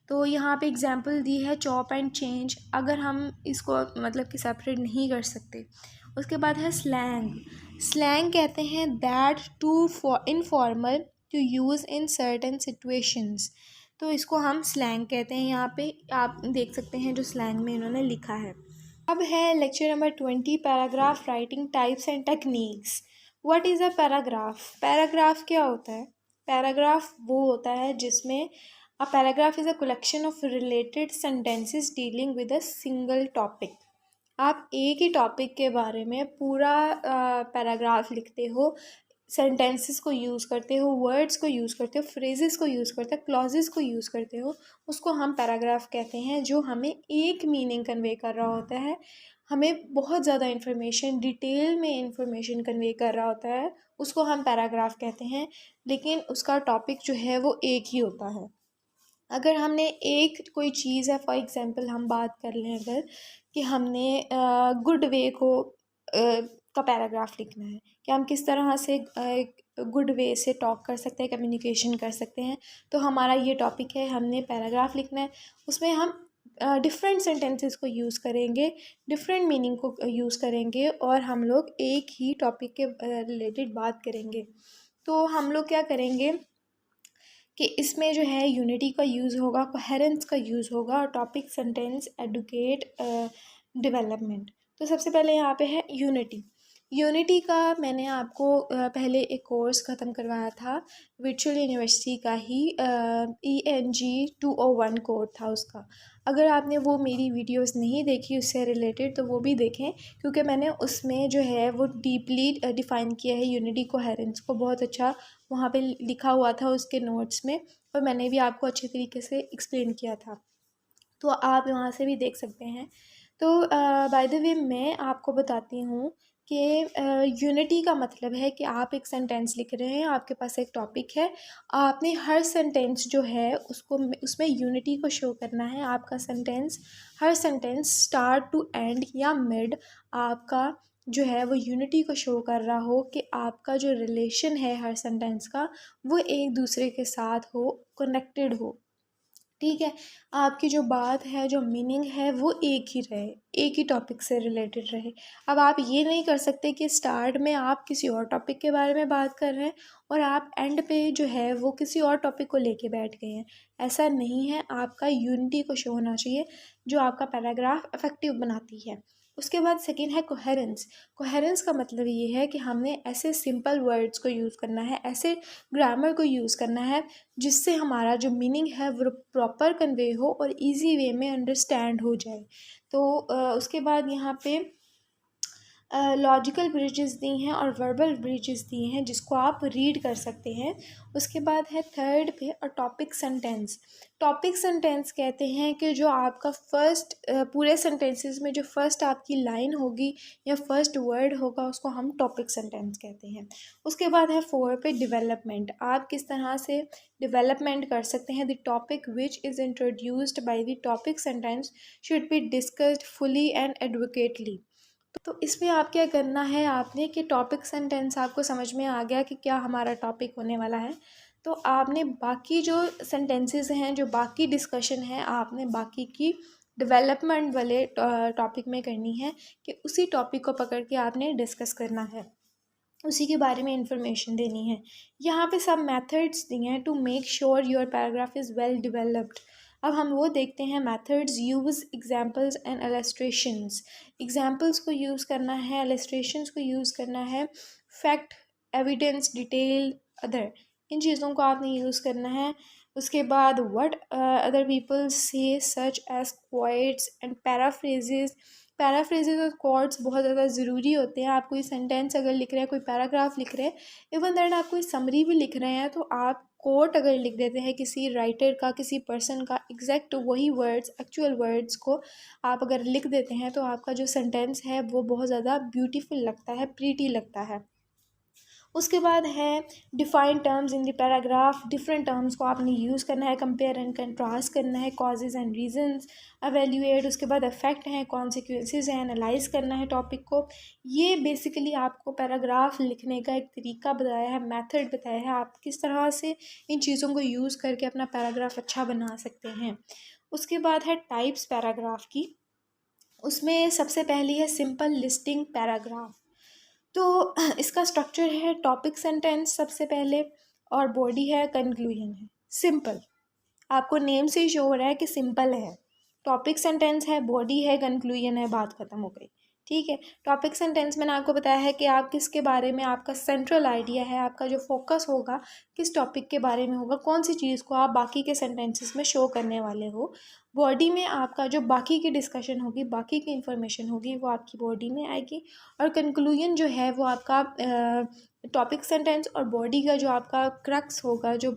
तो यहाँ पे एग्जांपल दी है चॉप एंड चेंज, अगर हम इसको मतलब कि सेपरेट नहीं कर सकते। उसके बाद है स्लैंग। स्लैंग कहते हैं that too informal to use in certain situations, तो इसको हम स्लैंग कहते हैं। यहाँ पे आप देख सकते हैं जो स्लैंग में इन्होंने लिखा है। अब है lecture number 20, paragraph writing types and techniques. What is a paragraph? Paragraph क्या होता है? पैराग्राफ वो होता है जिसमें a paragraph is a collection of related sentences dealing with a single topic. आप एक ही टॉपिक के बारे में पूरा पैराग्राफ लिखते हो, सेंटेंसेस को यूज़ करते हो, वर्ड्स को यूज़ करते हो, फ्रेजेस को यूज़ करते हो, क्लॉजेस को यूज़ करते हो, उसको हम पैराग्राफ कहते हैं, जो हमें एक मीनिंग कन्वे कर रहा होता है, हमें बहुत ज़्यादा इन्फॉर्मेशन, डिटेल में इन्फॉर्मेशन कन्वे कर रहा होता है, उसको हम पैराग्राफ कहते हैं। लेकिन उसका टॉपिक जो है वो एक ही होता है। अगर हमने एक कोई चीज़ है, फॉर एग्ज़ाम्पल हम बात कर लें अगर कि हमने गुड वे को का पैराग्राफ लिखना है कि हम किस तरह से गुड वे से टॉक कर सकते हैं, कम्युनिकेशन कर सकते हैं, तो हमारा ये टॉपिक है, हमने पैराग्राफ लिखना है। उसमें हम डिफरेंट सेंटेंसेस को यूज़ करेंगे, डिफरेंट मीनिंग को यूज़ करेंगे, और हम लोग एक ही टॉपिक के रिलेटेड बात करेंगे। तो हम लोग क्या करेंगे कि इसमें जो है यूनिटी का यूज़ होगा, कोहेरेंस का यूज़ होगा, और टॉपिक, सेंटेंस, एडुकेट, डेवलपमेंट। तो सबसे पहले यहाँ पे है यूनिटी। यूनिटी का मैंने आपको पहले एक कोर्स ख़त्म करवाया था, वर्चुअल यूनिवर्सिटी का ही, ENG 201 कोड था उसका। अगर आपने वो मेरी वीडियोस नहीं देखी उससे रिलेटेड तो वो भी देखें, क्योंकि मैंने उसमें जो है वो डीपली डिफ़ाइन किया है यूनिटी कोहेरेंस को, बहुत अच्छा वहाँ पे लिखा हुआ था उसके नोट्स में, और मैंने भी आपको अच्छे तरीके से एक्सप्लेन किया था, तो आप वहाँ से भी देख सकते हैं। तो बाय द वे मैं आपको बताती हूँ कि यूनिटी का मतलब है कि आप एक सेंटेंस लिख रहे हैं, आपके पास एक टॉपिक है, आपने हर सेंटेंस जो है उसको उसमें यूनिटी को शो करना है। आपका सेंटेंस, हर सेंटेंस स्टार्ट टू एंड या मिड आपका जो है वो यूनिटी को शो कर रहा हो, कि आपका जो रिलेशन है हर सेंटेंस का वो एक दूसरे के साथ हो, कनेक्टेड हो। ठीक है, आपकी जो बात है, जो मीनिंग है वो एक ही रहे, एक ही टॉपिक से रिलेटेड रहे। अब आप ये नहीं कर सकते कि स्टार्ट में आप किसी और टॉपिक के बारे में बात कर रहे हैं और आप एंड पे जो है वो किसी और टॉपिक को लेके बैठ गए हैं। ऐसा नहीं है, आपका यूनिटी को शो होना चाहिए, जो आपका पैराग्राफ इफेक्टिव बनाती है। उसके बाद सेकेंड है कोहेरेंस। कोहेरेंस का मतलब ये है कि हमने ऐसे सिंपल वर्ड्स को यूज़ करना है, ऐसे ग्रामर को यूज़ करना है जिससे हमारा जो मीनिंग है वो प्रॉपर कन्वे हो और इजी वे में अंडरस्टैंड हो जाए। तो उसके बाद यहाँ पे लॉजिकल ब्रिजेस दी हैं और वर्बल ब्रिजेस दी हैं जिसको आप रीड कर सकते हैं। उसके बाद है थर्ड पे और टॉपिक सेंटेंस। टॉपिक सेंटेंस कहते हैं कि जो आपका फर्स्ट पूरे सेंटेंसेस में जो फर्स्ट आपकी लाइन होगी या फर्स्ट वर्ड होगा उसको हम टॉपिक सेंटेंस कहते हैं। उसके बाद है फोर पे डेवलपमेंट। आप किस तरह से डेवलपमेंट कर सकते हैं। The topic which is introduced by the topic sentence should be discussed fully and adequately. तो इसमें आप क्या करना है आपने कि टॉपिक सेंटेंस आपको समझ में आ गया कि क्या हमारा टॉपिक होने वाला है, तो आपने बाकी जो सेंटेंसेस हैं, जो बाकी डिस्कशन है, आपने बाकी की डेवलपमेंट वाले टॉपिक में करनी है, कि उसी टॉपिक को पकड़ के आपने डिस्कस करना है, उसी के बारे में इंफॉर्मेशन देनी है। यहाँ पे सब मेथड्स दिए हैं to make sure your paragraph is well developed. अब हम वो देखते हैं methods, use examples and illustrations. Examples को यूज़ करना है, इलस्ट्रेशंस को यूज़ करना है, फैक्ट, एविडेंस, डिटेल, अदर, इन चीज़ों को आपने यूज़ करना है। उसके बाद व्हाट अदर पीपल से सच एज क्वाइट्स एंड पैराफ्रेजेस। पैराफ्रेजेस और क्वार्ट्स बहुत ज़्यादा ज़रूरी होते हैं। आप कोई सेंटेंस अगर लिख रहे हैं, कोई पैराग्राफ लिख रहे हैं, इवन दैट आप कोई समरी भी लिख रहे हैं, तो आप कोट अगर लिख देते हैं किसी राइटर का, किसी पर्सन का, एग्जैक्ट वही वर्ड्स, एक्चुअल वर्ड्स को आप अगर लिख देते हैं, तो आपका जो सेंटेंस है वो बहुत ज़्यादा ब्यूटीफुल लगता है, प्रीटी लगता है। उसके बाद है define terms in the paragraph. Different terms को आपने यूज़ करना है, कंपेयर एंड कंट्रास्ट करना है, कॉजेज एंड रीजंस, एवेल्यूएट। उसके बाद इफेक्ट हैं, कॉन्सिक्वेंसेज हैं, एनालाइज करना है टॉपिक को। ये बेसिकली आपको पैराग्राफ लिखने का एक तरीका बताया है, मेथड बताया है, आप किस तरह से इन चीज़ों को यूज़ करके अपना पैराग्राफ अच्छा बना सकते हैं। उसके बाद है टाइप्स पैराग्राफ की। उसमें सबसे पहली है सिंपल लिस्टिंग पैराग्राफ। तो इसका स्ट्रक्चर है टॉपिक सेंटेंस सबसे पहले, और बॉडी है, कंक्लूजन है। सिंपल, आपको नेम से ही शो हो रहा है कि सिंपल है। टॉपिक सेंटेंस है, बॉडी है, कंक्लूजन है, बात खत्म हो गई। ठीक है। टॉपिक सेंटेंस मैंने आपको बताया है कि आप किसके बारे में, आपका सेंट्रल आइडिया है, आपका जो फोकस होगा किस टॉपिक के बारे में होगा, कौन सी चीज़ को आप बाकी के सेंटेंसेस में शो करने वाले हो। बॉडी में आपका जो बाकी की डिस्कशन होगी, बाकी की इंफॉर्मेशन होगी, वो आपकी बॉडी में आएगी। और कंक्लूजन जो है वो आपका टॉपिक सेंटेंस और बॉडी का जो आपका क्रक्स होगा, जो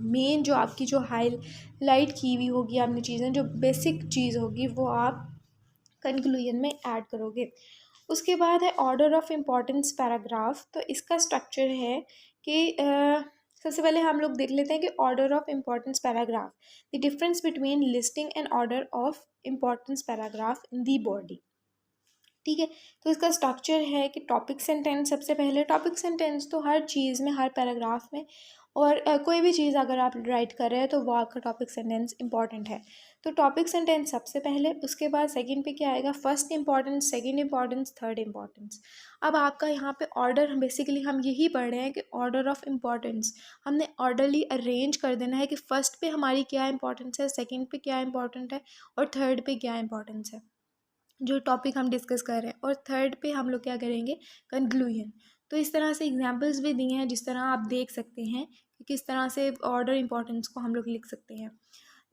मेन जो आपकी जो हाईलाइट की हुई होगी आपने चीज़ें, जो बेसिक चीज़ होगी, वो आप कंक्लूजन में ऐड करोगे। उसके बाद है ऑर्डर ऑफ इम्पोर्टेंस पैराग्राफ। तो इसका स्ट्रक्चर है कि सबसे पहले हम लोग देख लेते हैं कि order of importance paragraph, the difference between listing and order of importance paragraph in the body. ठीक है। तो इसका स्ट्रक्चर है कि टॉपिक सेंटेंस सबसे पहले। टॉपिक सेंटेंस तो हर चीज़ में, हर पैराग्राफ में, और कोई भी चीज़ अगर आप राइट कर रहे हैं तो वो आपका टॉपिक सेंटेंस इंपॉर्टेंट है। तो टॉपिक सेंटेंस सबसे पहले, उसके बाद सेकंड पे क्या आएगा, first importance, second importance, third importance. अब आपका यहाँ पे ऑर्डर, बेसिकली हम यही पढ़ रहे हैं कि ऑर्डर ऑफ इम्पॉर्टेंस हमने ऑर्डरली अरेंज कर देना है कि फर्स्ट पे हमारी क्या इंपॉर्टेंस है, सेकंड पे क्या इंपॉर्टेंट है, और थर्ड पे क्या इंपॉर्टेंस है, जो टॉपिक हम डिस्कस कर रहे हैं। और थर्ड पे हम लोग क्या करेंगे, कंक्लूजन। तो इस तरह से एग्जांपल्स भी दिए हैं जिस तरह आप देख सकते हैं कि किस तरह से ऑर्डर इंपॉर्टेंस को हम लोग लिख सकते हैं।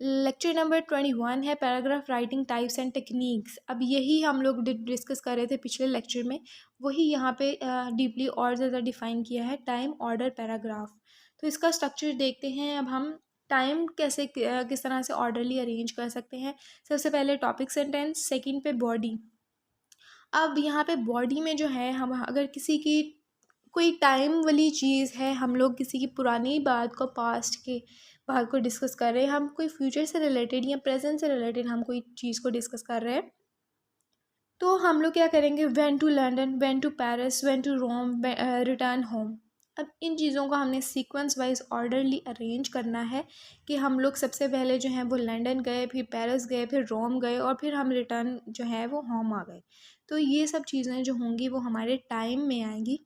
लेक्चर नंबर 21 है paragraph writing types and techniques. अब यही हम लोग डिस्कस कर रहे थे पिछले लेक्चर में, वही यहाँ पे डीपली और ज़्यादा डिफाइन किया है, टाइम, ऑर्डर, पैराग्राफ। तो इसका स्ट्रक्चर देखते हैं अब हम। टाइम कैसे, किस तरह से ऑर्डरली अरेंज कर सकते हैं। सबसे पहले टॉपिक सेंटेंस, सेकंड पे बॉडी। अब यहाँ पे बॉडी में जो है, हम अगर किसी की कोई टाइम वाली चीज़ है, हम लोग किसी की पुरानी बात को, पास्ट के बात को डिस्कस कर रहे हैं, हम कोई फ्यूचर से रिलेटेड या प्रेजेंट से रिलेटेड हम कोई चीज़ को डिस्कस कर रहे हैं, तो हम लोग क्या करेंगे, went to London, went to Paris, went to Rome, return home. अब इन चीज़ों को हमने सीक्वेंस वाइज ऑर्डरली अरेंज करना है कि हम लोग सबसे पहले जो है वो लंदन गए, फिर पेरिस गए, फिर रोम गए, और फिर हम रिटर्न जो है वो होम आ गए। तो ये सब चीज़ें जो होंगी वो हमारे टाइम में आएंगी।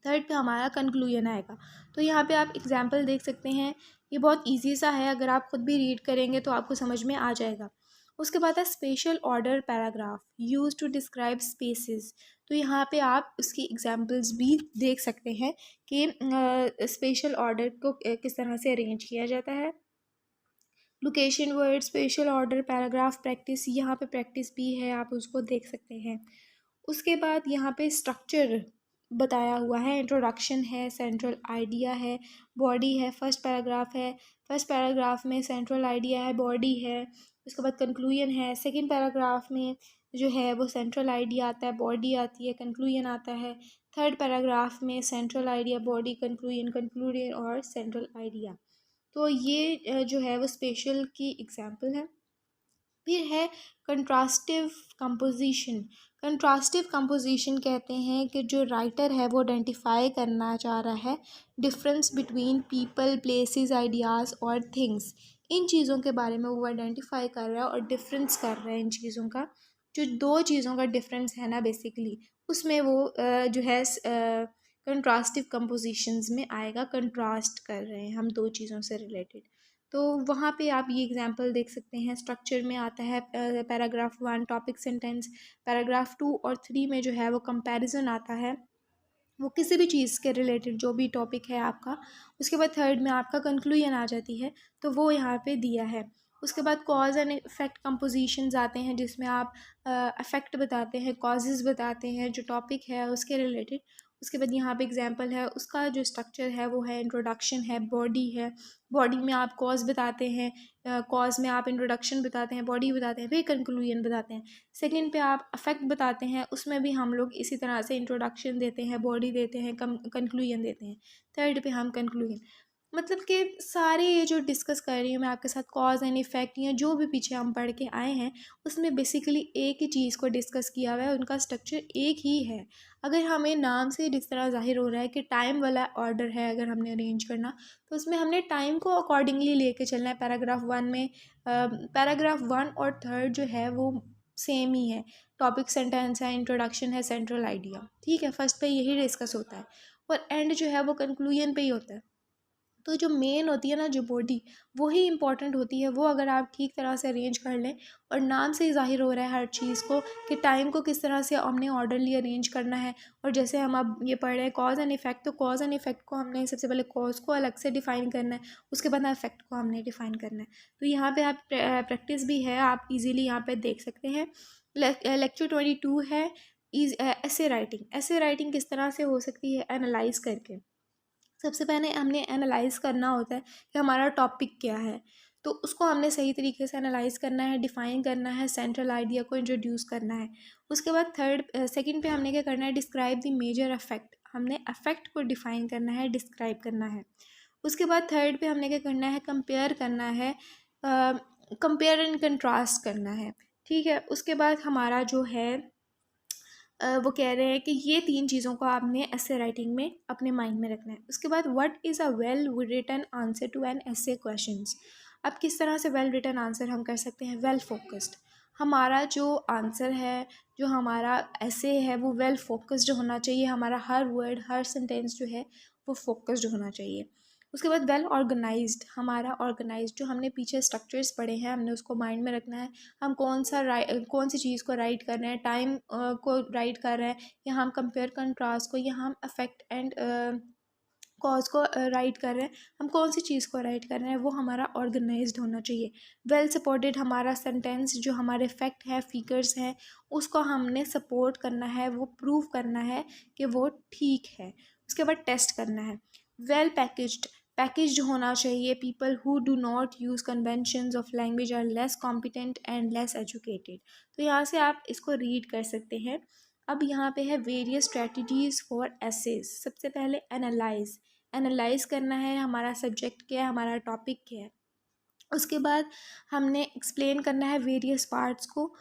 थर्ड पे हमारा कंक्लूजन आएगा। तो यहाँ पे आप एग्जाम्पल देख सकते हैं, ये बहुत इजी सा है, अगर आप खुद भी रीड करेंगे तो आपको समझ में आ जाएगा। उसके बाद है spatial order paragraph use to describe spaces. तो यहाँ पे आप उसकी एग्जांपल्स भी देख सकते हैं कि स्पेशल ऑर्डर को किस तरह से अरेंज किया जाता है। Location word, special order paragraph practice, यहाँ पे प्रैक्टिस भी है, आप उसको देख सकते हैं। उसके बाद यहाँ पे स्ट्रक्चर बताया हुआ है, इंट्रोडक्शन है, सेंट्रल आइडिया है, बॉडी है, फर्स्ट पैराग्राफ है, फर्स्ट पैराग्राफ में सेंट्रल आइडिया है, बॉडी है। उसके बाद कंक्लूजन है, सेकंड पैराग्राफ में जो है वो सेंट्रल आइडिया आता है, बॉडी आती है, कंक्लूजन आता है। थर्ड पैराग्राफ में central idea, body, conclusion, conclusion और सेंट्रल आइडिया। तो ये जो है वो स्पेशल की एग्जाम्पल है। फिर है कंट्रास्टिव कंपोजिशन। कंट्रास्टिव कंपोजिशन कहते हैं कि जो राइटर है वो आइडेंटिफाई करना चाह रहा है difference between people, places, ideas और थिंग्स। इन चीज़ों के बारे में वो आइडेंटिफाई कर रहा है और डिफरेंस कर रहा है इन चीज़ों का। जो दो चीज़ों का डिफरेंस है ना बेसिकली, उसमें वो जो है कंट्रास्टिव कंपोजिशंस में आएगा। कंट्रास्ट कर रहे हैं हम दो चीज़ों से रिलेटेड। तो वहाँ पे आप ये एग्जांपल देख सकते हैं। स्ट्रक्चर में आता है पैराग्राफ 1 टॉपिक सेंटेंस, पैराग्राफ 2 और 3 में जो है वो कंपैरिजन आता है, वो किसी भी चीज़ के रिलेटेड जो भी टॉपिक है आपका। उसके बाद थर्ड में आपका कंक्लूजन आ जाती है, तो वो यहाँ पे दिया है। उसके बाद कॉज एंड इफ़ेक्ट कंपोजिशंस आते हैं, जिसमें आप इफ़ेक्ट बताते हैं, कॉजेज़ बताते हैं जो टॉपिक है उसके रिलेटेड। उसके बाद यहाँ पे एग्जांपल है, उसका जो स्ट्रक्चर है वो है इंट्रोडक्शन है, बॉडी है। बॉडी में आप कॉज बताते हैं, कॉज में आप इंट्रोडक्शन बताते हैं, बॉडी बताते हैं, फिर कंक्लूजन बताते हैं। सेकंड पे आप अफेक्ट बताते हैं, उसमें भी हम लोग इसी तरह से इंट्रोडक्शन देते हैं, बॉडी देते हैं, कंक्लूजन देते हैं। थर्ड पे हम कंक्लूजन, मतलब कि सारे ये जो डिस्कस कर रही हूँ मैं आपके साथ, कॉज एंड इफ़ेक्ट या जो भी पीछे हम पढ़ के आए हैं, उसमें बेसिकली एक ही चीज़ को डिस्कस किया हुआ है, उनका स्ट्रक्चर एक ही है। अगर हमें नाम से जिस तरह ज़ाहिर हो रहा है कि टाइम वाला ऑर्डर है अगर हमने अरेंज करना, तो उसमें हमने टाइम को अकॉर्डिंगली लेके चलना है। पैराग्राफ 1 में पैराग्राफ 1 और 3 जो है वो सेम ही है। टॉपिक सेंटेंस है, इंट्रोडक्शन है, सेंट्रल आइडिया, ठीक है। फर्स्ट पे यही डिस्कस होता है और एंड जो है वो कंक्लूजन पे ही होता है। तो जो मेन होती है ना, जो बॉडी, वही इंपॉर्टेंट होती है। वो अगर आप ठीक तरह से अरेंज कर लें, और नाम से ही ज़ाहिर हो रहा है हर चीज़ को कि टाइम को किस तरह से हमने ऑर्डरली अरेंज करना है। और जैसे हम अब ये पढ़ रहे हैं कॉज एंड इफ़ेक्ट, तो कॉज एंड इफ़ेक्ट को हमने सबसे पहले कॉज को अलग से डिफ़ाइन करना है, उसके बाद इफ़ेक्ट को हमने डिफ़ाइन करना है। तो यहाँ पे आप प्रैक्टिस भी है, आप इजीली यहाँ पे देख सकते हैं। लेक्चर 22 है इज ऐसे राइटिंग। ऐसे राइटिंग किस तरह से हो सकती है, एनालाइज करके। सबसे पहले हमने एनालाइज करना होता है कि हमारा टॉपिक क्या है, तो उसको हमने सही तरीके से एनालाइज करना है, डिफ़ाइन करना है, सेंट्रल आइडिया को इंट्रोड्यूस करना है। उसके बाद सेकंड पे हमने क्या करना है, डिस्क्राइब द मेजर अफेक्ट। हमने अफेक्ट को डिफ़ाइन करना है, डिस्क्राइब करना है। उसके बाद थर्ड पे हमने क्या करना है, कंपेयर करना है, कंपेयर एंड कंट्रास्ट करना है, ठीक है। उसके बाद हमारा जो है वो कह रहे हैं कि ये 3 चीज़ों को आपने ऐसे राइटिंग में अपने माइंड में रखना है। उसके बाद what is a well written answer to an essay questions. अब किस तरह से वेल रिटन आंसर हम कर सकते हैं, वेल फोकस्ड। हमारा जो आंसर है, जो हमारा ऐसे है, वो वेल फोकस्ड होना चाहिए। हमारा हर वर्ड, हर सेंटेंस जो है वो फोकस्ड होना चाहिए। उसके बाद वेल ऑर्गेनाइज्ड, हमारा ऑर्गेनाइज्ड, जो हमने पीछे स्ट्रक्चर्स पढ़े हैं हमने उसको माइंड में रखना है। हम कौन सी चीज़ को राइट कर रहे हैं, टाइम को राइट कर रहे हैं, या हम कंपेयर कंट्रास्ट को, या हम अफेक्ट एंड कॉज को राइट कर रहे हैं, हम कौन सी चीज़ को राइट कर रहे हैं, वो हमारा ऑर्गेनाइज्ड होना चाहिए। वेल सपोर्टेड, हमारा सेंटेंस जो हमारे फैक्ट है, फिगर्स हैं, उसको हमने सपोर्ट करना है, वो प्रूव करना है कि वो ठीक है। उसके बाद टेस्ट करना है। वेल पैकेज्ड, पैकेज्ड होना चाहिए। People who do not use conventions of language are less competent and less educated. तो यहाँ से आप इसको रीड कर सकते हैं। अब यहाँ पे है वेरियस स्ट्रेटजीज फॉर एसेज। सबसे पहले एनालाइज करना है, हमारा सब्जेक्ट क्या है, हमारा टॉपिक क्या है। उसके बाद हमने एक्सप्लेन करना है वेरियस पार्ट्स को।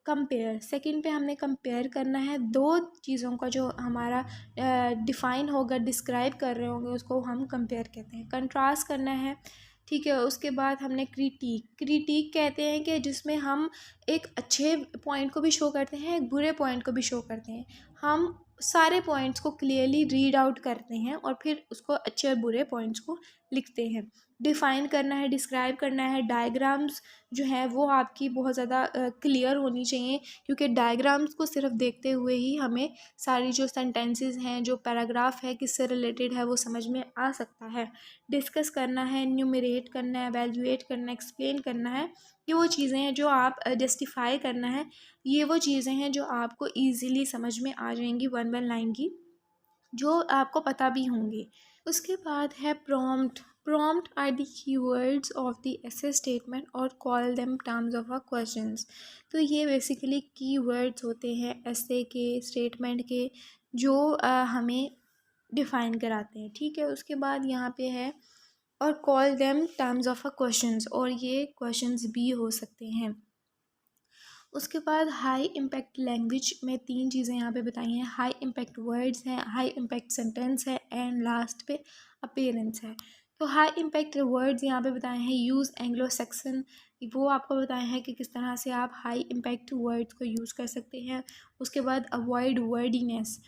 कंपेयर, सेकंड पे हमने कंपेयर करना है दो चीज़ों का, जो हमारा डिफ़ाइन होगा, डिस्क्राइब कर रहे होंगे, उसको हम कंपेयर कहते हैं। कंट्रास्ट करना है, ठीक है। उसके बाद हमने क्रिटिक कहते हैं कि जिसमें हम एक अच्छे पॉइंट को भी शो करते हैं, एक बुरे पॉइंट को भी शो करते हैं। हम सारे पॉइंट्स को क्लियरली रीड आउट करते हैं और फिर उसको अच्छे और बुरे पॉइंट्स को लिखते हैं। डिफ़ाइन करना है, डिस्क्राइब करना है। डायग्राम्स जो है वो आपकी बहुत ज़्यादा क्लियर होनी चाहिए, क्योंकि डायग्राम्स को सिर्फ देखते हुए ही हमें सारी जो सेंटेंसेस हैं, जो पैराग्राफ है, किससे रिलेटेड है, वो समझ में आ सकता है। डिस्कस करना है, न्यूमरेट करना है, वैल्यूएट करना है, एक्सप्लेन करना है। ये वो चीज़ें हैं जो आप जस्टिफाई करना है। ये वो चीज़ें हैं जो आपको ईज़िली समझ में आ जाएंगी, वन लाइन की, जो आपको पता भी होंगी। उसके बाद है prompt. Prompt are the keywords of the essay statement और call them terms of a questions. तो ये बेसिकली कीवर्ड्स होते हैं ऐसे के, स्टेटमेंट के, जो हमें डिफ़ाइन कराते हैं, ठीक है। उसके बाद यहाँ पे है और call them terms of a questions, और ये क्वेश्चंस भी हो सकते हैं। उसके बाद हाई इम्पैक्ट लैंग्वेज में 3 चीज़ें यहाँ पे बताई हैं। हाई इम्पैक्ट वर्ड्स हैं, हाई इम्पैक्ट सेंटेंस है, एंड लास्ट पे अपीयरेंस है। तो हाई इम्पैक्ट वर्ड्स यहाँ पे बताए हैं, यूज़ एंग्लो सैक्सन, वो आपको बताए हैं कि किस तरह से आप हाई इम्पैक्ट वर्ड्स को यूज़ कर सकते हैं। उसके बाद avoid wordiness,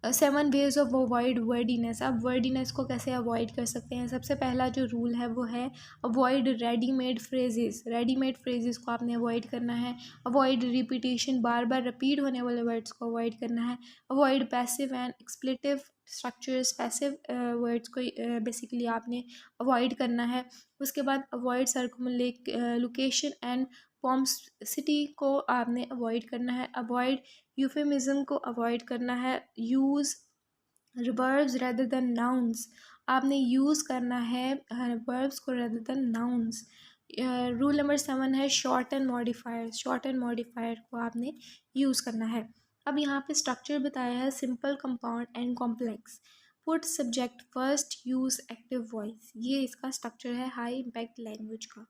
7 ways of avoid wordiness. अब वर्डीनेस को कैसे अवॉइड कर सकते हैं? सबसे पहला जो रूल है वो है avoid readymade phrases. Readymade phrases को आपने अवॉइड करना है। अवॉइड रिपीटेशन, बार बार रिपीट होने वाले वर्ड्स को अवॉइड करना है। Avoid passive and expletive structures. Passive words को बेसिकली आपने अवॉइड करना है। उसके बाद अवॉइड सर्कुलेशन एंड पॉम्सिटी को आपने अवॉइड करना है। अवॉइड यूफेमिज्म को अवॉइड करना है। Use रिवर्ब्स rather than nouns. आपने यूज़ करना है वर्ब्स को rather than nouns. Rule number 7 है short and modifier. Short and modifier को आपने यूज़ करना है। अब यहाँ पे स्ट्रक्चर बताया है simple, compound and complex. Put subject first, use active voice. ये इसका स्ट्रक्चर है हाई इम्पैक्ट लैंग्वेज का।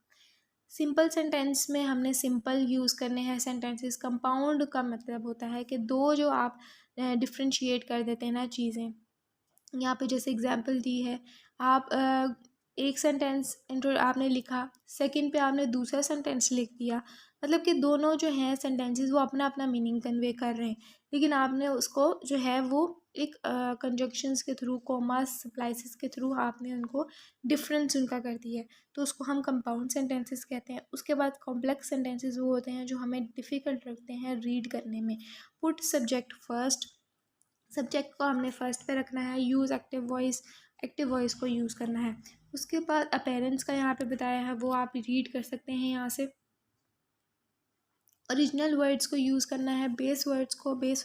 सिंपल सेंटेंस में हमने सिंपल यूज़ करने हैं सेंटेंसेस। कंपाउंड का मतलब होता है कि दो जो आप डिफ्रेंशिएट कर देते हैं ना चीज़ें। यहाँ पे जैसे एग्जांपल दी है, आप एक सेंटेंस इंट्रो आपने लिखा, सेकंड पे आपने दूसरा सेंटेंस लिख दिया, मतलब कि दोनों जो हैं सेंटेंसेस वो अपना अपना मीनिंग कन्वे कर रहे हैं, लेकिन आपने उसको जो है वो एक कंजक्शंस के थ्रू, कॉमास, स्प्लाइसेस के थ्रू आपने उनको डिफरेंस उनका कर दिया है, तो उसको हम कंपाउंड सेंटेंसेस कहते हैं। उसके बाद कॉम्प्लेक्स सेंटेंसेस वो होते हैं जो हमें डिफ़िकल्ट लगते हैं रीड करने में। पुट सब्जेक्ट फर्स्ट, सब्जेक्ट को हमने फर्स्ट पे रखना है। यूज़ एक्टिव वॉइस को यूज़ करना है। उसके बाद अपेरेंस का यहाँ पे बताया है, वो आप रीड कर सकते हैं यहाँ से। ओरिजिनल वर्ड्स को यूज़ करना है। बेस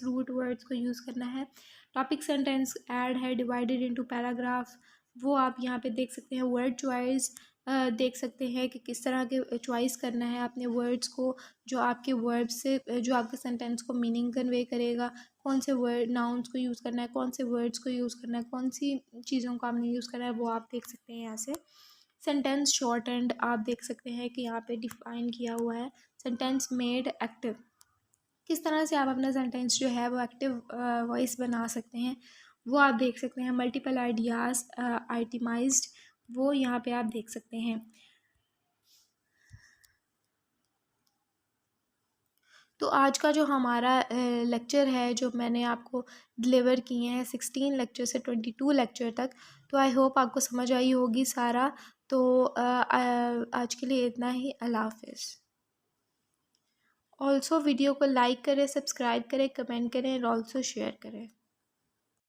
रूट वर्ड्स को यूज़ करना है। टॉपिक सेंटेंस ऐड है डिवाइडेड इनटू पैराग्राफ, वो आप यहाँ पे देख सकते हैं। वर्ड चॉइस देख सकते हैं कि किस तरह के चॉइस करना है अपने वर्ड्स को, जो आपके वर्ड से जो आपके सेंटेंस को मीनिंग कन्वे करेगा। कौन से वर्ड नाउन्स को यूज़ करना है, कौन से वर्ड्स को यूज़ करना है, कौन सी चीज़ों को आपने यूज़ करना है, वो आप देख सकते हैं यहाँ से। सेंटेंस शॉर्ट एंड आप देख सकते हैं कि यहाँ पे डिफाइन किया हुआ है। सेंटेंस मेड एक्टिव, किस तरह से आप अपना सेंटेंस जो है वो एक्टिव वॉइस बना सकते हैं, वो आप देख सकते हैं। मल्टीपल आइडियाज़ आइटमाइज्ड, वो यहाँ पे आप देख सकते हैं। तो आज का जो हमारा लेक्चर है, जो मैंने आपको डिलीवर किए हैं 16 लेक्चर से 22 लेक्चर तक, तो आई होप आपको समझ आई होगी सारा। तो आज के लिए इतना ही। अल्लाह हाफिज़। ऑल्सो वीडियो को लाइक करें, सब्सक्राइब करें, कमेंट करें और ऑल्सो शेयर करें।